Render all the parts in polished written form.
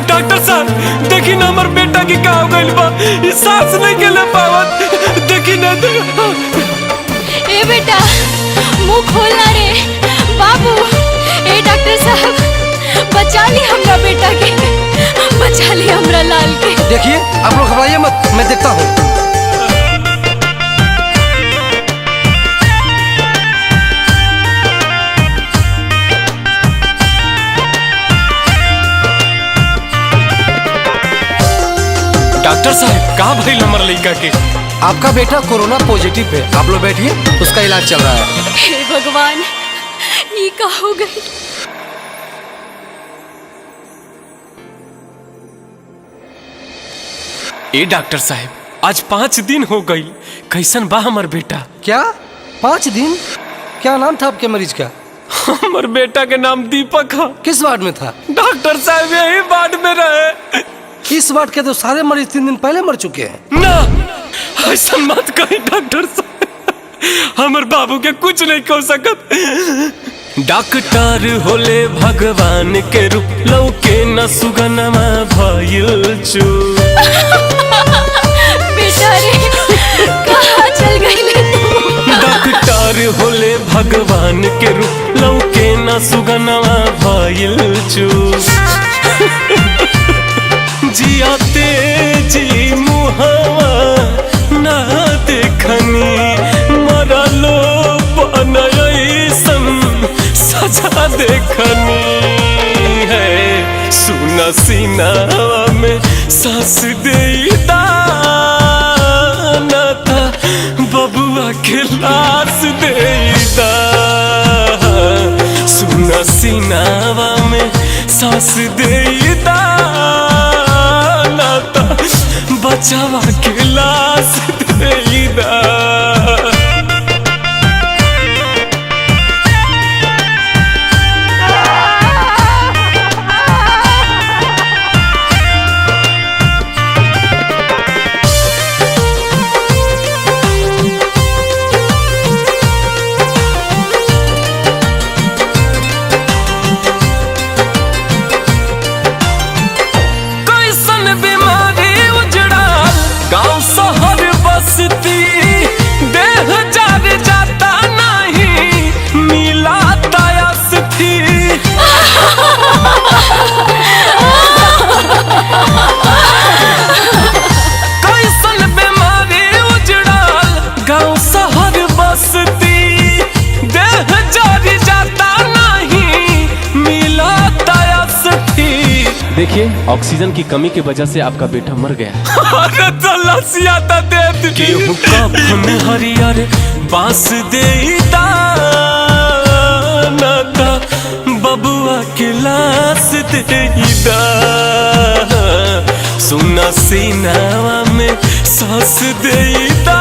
Doctor साहब देखी ना हमार बेटा की का हो गइल बा, सांस नहीं के ले पावत। देखी ना ए बेटा मुंह खोलना रे बाबू। ए डॉक्टर साहब बचा ली हमरा बेटा के, बचा ली हमरा लाल के। देखिए आप लोग घबराइए मत, मैं देखता हूँ। डॉक्टर साहब का भइल हमार लड़का के? आपका बेटा कोरोना पॉजिटिव है, आप लोग बैठिए, उसका इलाज चल रहा है। हे भगवान ये का हो गई? ए डॉक्टर साहब आज 5 दिन हो गई, कैसन बा हमार बेटा? क्या 5 दिन? क्या नाम था आपके मरीज का? हमार बेटा के नाम दीपक है। किस वार्ड में था? डॉक्टर साहब यही वार्ड में रहे। इस वार्ड के तो सारे मरीज 3 दिन पहले मर चुके हैं। ना ऐसा मत कही डॉक्टर साहब, हमार बाबू के कुछ नहीं कह सकत। डॉक्टर होले भगवान के रूप, लौके न सुगनमा भइल चू। बेटा रे कहाँ चल गई तू? डॉक्टर होले भगवान के रूप, लौके न सुगनमा भइल चू। जियाते जी मुहावा ना देखनी, मरलो बनयसन सजा देखनी है। सुना सीनावा में सांस देता ना था, बबुआ के लाश देता। सुना सीनावा में सांस देता, बचावा के लाश देदा। गाँव शहर बसती देह जार जाता नहीं, मिला तयस थी। कैसन बीमारी उजड़ल, गाँव शहर बसती देह जार जाता नहीं, मिला तयस थी। देखिए ऑक्सीजन की कमी की वजह से आपका बेटा मर गया। अरे तो लसियाता दे केहू कफन हरियर बांस देता ना था, बबुआ के लाश देता। सुना सीनावा में सांस देता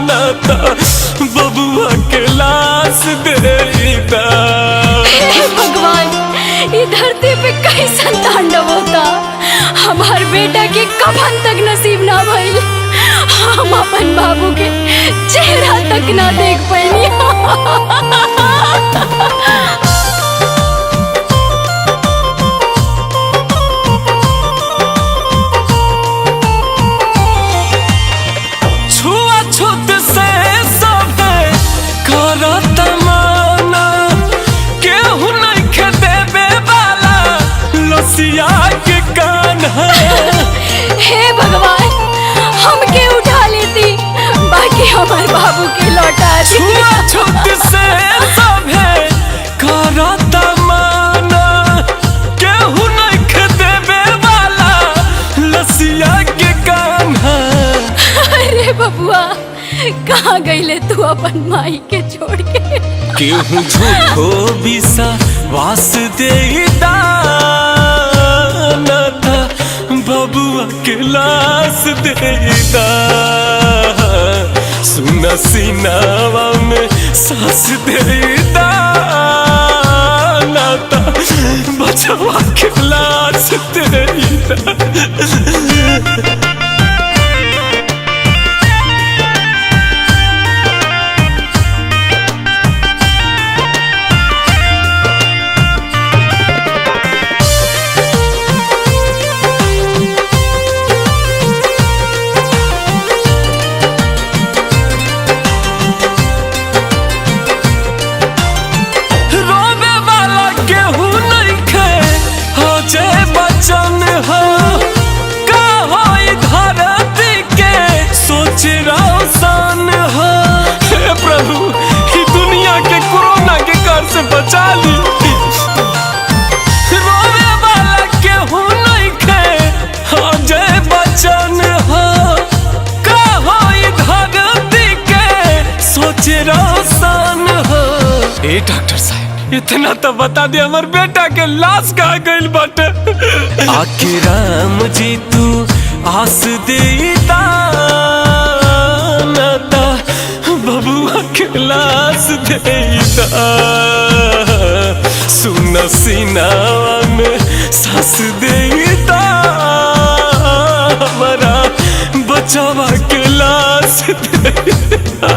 ना था, बबुआ के लाश देता। भगवान ये धरती पे कैसन तांडव होता, हमार बेटा के कफन तक नसीब ना भइल। हम अपन बाबू के चेहरा तक ना देख पैनी। छुआछूत से सब करत माना, बाबू के लौटा दी। छुआछूत से सभे करता माना, केहू नइखे देवे वाला लसिया के कान्हा। अरे बबुआ कहाँ गईले तू अपन माई के छोड़ के? केहू झूठो विश्वास देता बबुआ के लाश देता, सुना सीनावा में सांस देता नाता बचवा के लाश देता। बचन हो का होई धरती के सोच रोशन हो। हे प्रभु ई दुनिया के कोरोना के कर से बचा ली। रोवे वाला केहू नइखे अजय बचन हो का होई धरती के सोच रोशन हो। ए डॉक्टर साहब इतना तो बता दे हमार बेटा के लाश कहाँ गइल बाटे। आके राम जी तू आस देता नाता बबुआ के लाश देता, सुन सीनावा में सांस देता हमारा बचवा के लाश देता।